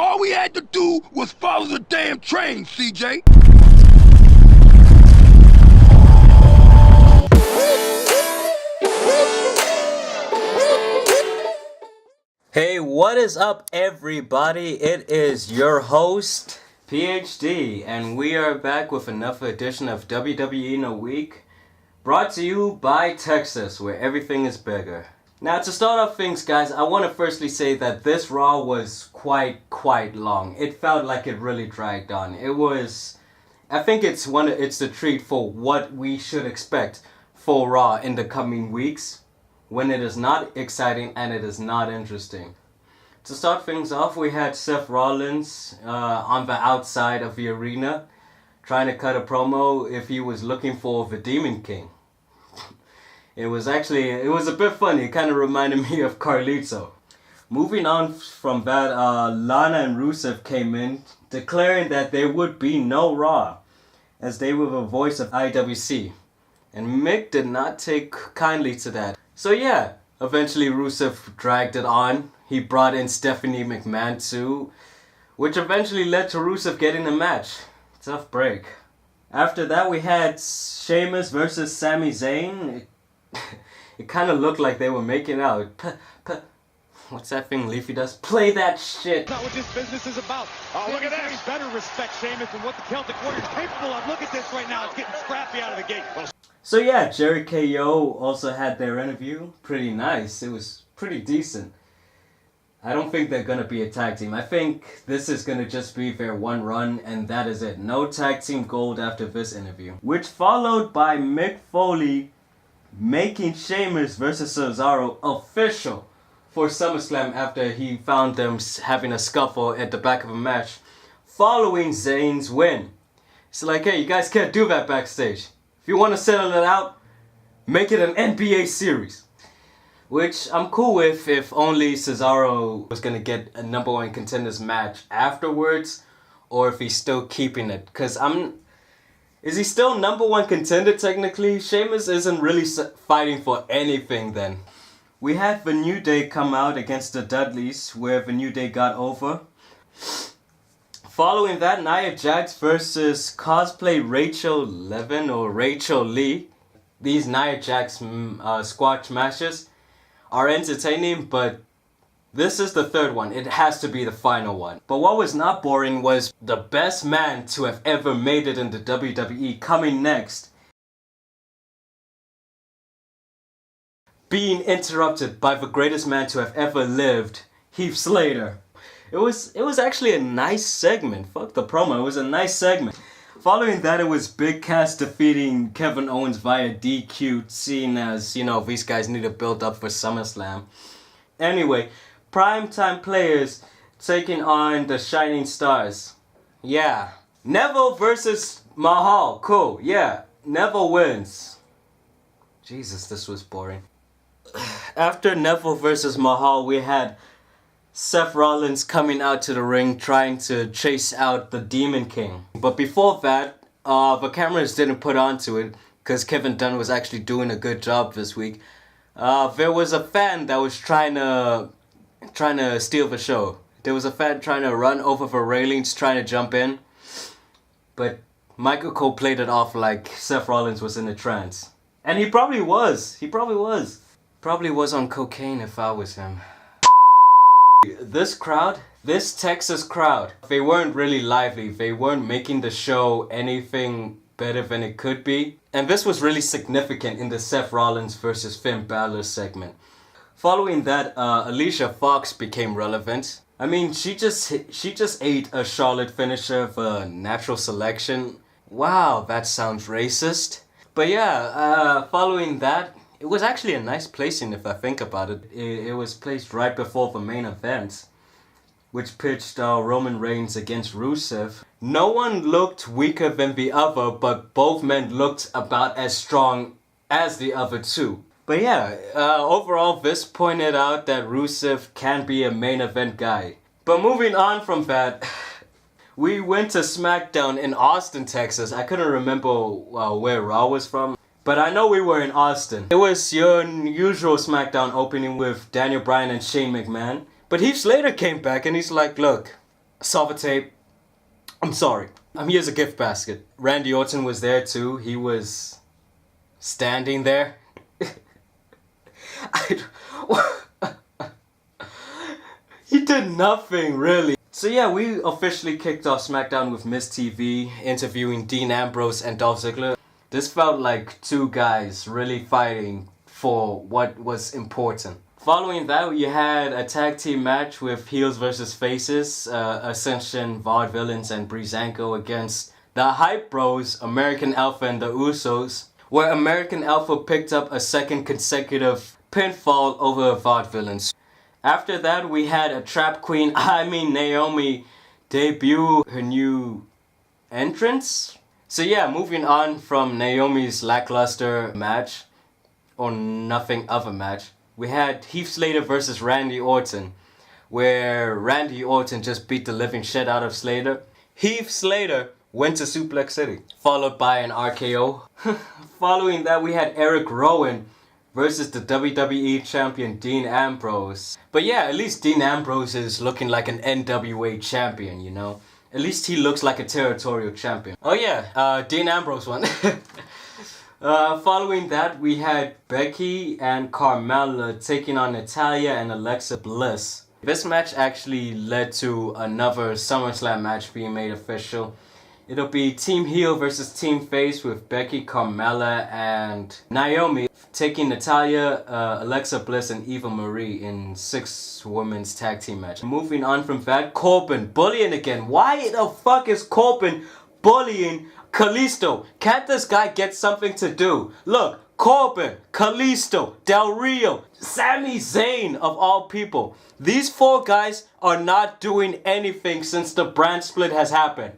All we had to do was follow the damn train, CJ. Hey, what is up, everybody? It is your host, P.h.D, and we are back with another edition of WWE in a Week, brought to you by Texas, where everything is bigger. Now, to start off things, guys, I want to firstly say that this Raw was quite long. It felt like it really dragged on. I think it's the treat for what we should expect for Raw in the coming weeks, when it is not exciting and it is not interesting. To start things off, we had Seth Rollins on the outside of the arena trying to cut a promo if he was looking for the Demon King. It was a bit funny. It kind of reminded me of Carlito. Moving on from that, Lana and Rusev came in declaring that there would be no Raw, as they were the voice of IWC. And Mick did not take kindly to that. So yeah, eventually Rusev dragged it on. He brought in Stephanie McMahon too, which eventually led to Rusev getting the match. Tough break. After that we had Sheamus versus Sami Zayn. It kind of looked like they were making out. What's that thing Leafy does? Play that shit! That's not what this business is about. Oh, look at that! You better respect Sheamus and what the Celtic Warrior's capable of. Look at this right now. It's getting scrappy out of the gate. So yeah, Jerry KO also had their interview. Pretty nice. It was pretty decent. I don't think they're gonna be a tag team. I think this is gonna just be their one run and that is it. No tag team gold after this interview. Which followed by Mick Foley making Sheamus versus Cesaro official for SummerSlam after he found them having a scuffle at the back of a match following Zayn's win. It's like, hey, you guys can't do that backstage. If you want to settle it out, make it an NBA series. Which I'm cool with if only Cesaro was going to get a number one contenders match afterwards, or if he's still keeping it. Because is he still number one contender technically? Sheamus isn't really fighting for anything then. We had the New Day come out against the Dudleys, where the New Day got over. Following that, Nia Jax versus cosplay Rachel Levin or Rachel Lee. These Nia Jax squash matches are entertaining, but this is the third one. It has to be the final one. But what was not boring was the best man to have ever made it in the WWE coming next, being interrupted by the greatest man to have ever lived, Heath Slater. It was actually a nice segment. Fuck the promo, it was a nice segment. Following that, it was Big Cass defeating Kevin Owens via DQ, seeing as, these guys need to build up for SummerSlam. Anyway, primetime players taking on the Shining Stars. Yeah. Neville versus Mahal. Cool. Yeah. Neville wins. Jesus, this was boring. After Neville versus Mahal, we had Seth Rollins coming out to the ring trying to chase out the Demon King. But before that, the cameras didn't put onto it because Kevin Dunn was actually doing a good job this week. There was a fan that was trying to steal the show. There was a fan trying to run over the railings, trying to jump in. But Michael Cole played it off like Seth Rollins was in a trance. And he probably was. Probably was on cocaine if I was him. This Texas crowd, they weren't really lively. They weren't making the show anything better than it could be. And this was really significant in the Seth Rollins versus Finn Balor segment. Following that, Alicia Fox became relevant. I mean, she just ate a Charlotte finisher for natural selection. Wow, that sounds racist. But yeah, following that, it was actually a nice placing if I think about it. It was placed right before the main event, which pitched Roman Reigns against Rusev. No one looked weaker than the other, but both men looked about as strong as the other two. But yeah, overall this pointed out that Rusev can be a main event guy. But moving on from that, we went to Smackdown in Austin, Texas. I couldn't remember where Raw was from. But I know we were in Austin. It was your usual Smackdown opening with Daniel Bryan and Shane McMahon. But Heath Slater came back and he's like, look, saw the tape. I'm sorry. Here's a gift basket. Randy Orton was there too. He was standing there. He did nothing really. So yeah, we officially kicked off SmackDown with Miz TV interviewing Dean Ambrose and Dolph Ziggler. This felt like two guys really fighting for what was important. Following that, you had a tag team match with heels versus faces, Ascension, Vaudevillains, and Breezango against the Hype Bros, American Alpha and the Usos, where American Alpha picked up a second consecutive pinfall over Vaudevillains. After that, we had a Trap Queen, Naomi, debut her new entrance. So yeah, moving on from Naomi's lackluster match, or nothing of a match, we had Heath Slater versus Randy Orton, where Randy Orton just beat the living shit out of Slater. Heath Slater went to Suplex City, followed by an RKO. Following that, we had Eric Rowan versus the WWE champion Dean Ambrose. But yeah, at least Dean Ambrose is looking like an NWA champion, you know? At least he looks like a territorial champion. Oh yeah, Dean Ambrose won. Following that, we had Becky and Carmella taking on Natalya and Alexa Bliss. This match actually led to another SummerSlam match being made official. It'll be Team Heel versus Team Face with Becky, Carmella, and Naomi taking Natalya, Alexa Bliss, and Eva Marie in 6 women's tag team match. Moving on from that, Corbin bullying again. Why the fuck is Corbin bullying Kalisto? Can't this guy get something to do? Look, Corbin, Kalisto, Del Rio, Sami Zayn of all people. These 4 guys are not doing anything since the brand split has happened.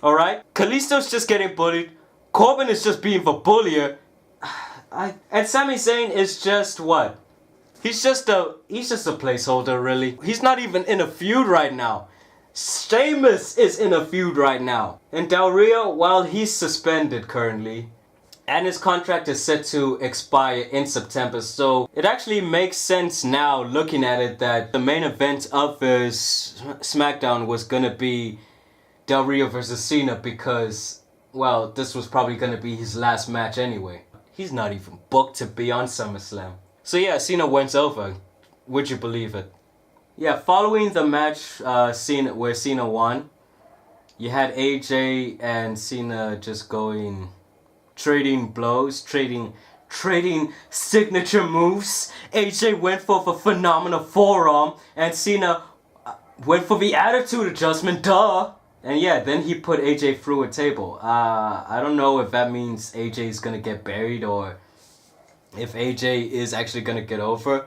Alright? Kalisto's just getting bullied. Corbin is just being the bullier. And Sami Zayn is just what? He's just a placeholder really. He's not even in a feud right now. Sheamus is in a feud right now. And Del Rio, well, he's suspended currently. And his contract is set to expire in September. So it actually makes sense now looking at it that the main event of this SmackDown was gonna be Del Rio versus Cena because, well, this was probably going to be his last match anyway. He's not even booked to be on SummerSlam. So yeah, Cena went over. Would you believe it? Yeah, following the match where Cena won, you had AJ and Cena just trading blows, trading signature moves. AJ went for the phenomenal forearm and Cena went for the attitude adjustment, duh. And yeah, then he put AJ through a table. I don't know if that means AJ is gonna get buried or if AJ is actually gonna get over.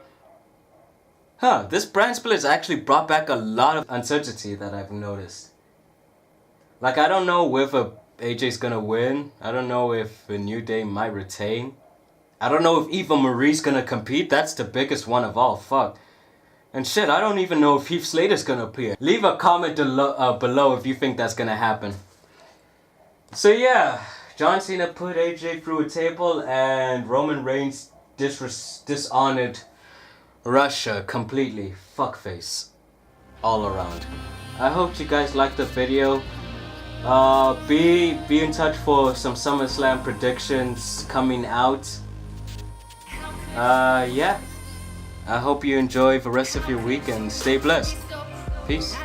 This brand split has actually brought back a lot of uncertainty that I've noticed. Like, I don't know whether AJ's gonna win. I don't know if the New Day might retain. I don't know if Eva Marie's gonna compete. That's the biggest one of all. Fuck. And shit, I don't even know if Heath Slater's gonna appear. Leave a comment below if you think that's gonna happen. So yeah, John Cena put AJ through a table and Roman Reigns dishonored Russia completely. Fuckface. All around. I hope you guys liked the video. Be in touch for some SummerSlam predictions coming out. Yeah. I hope you enjoy the rest of your week and stay blessed. Peace.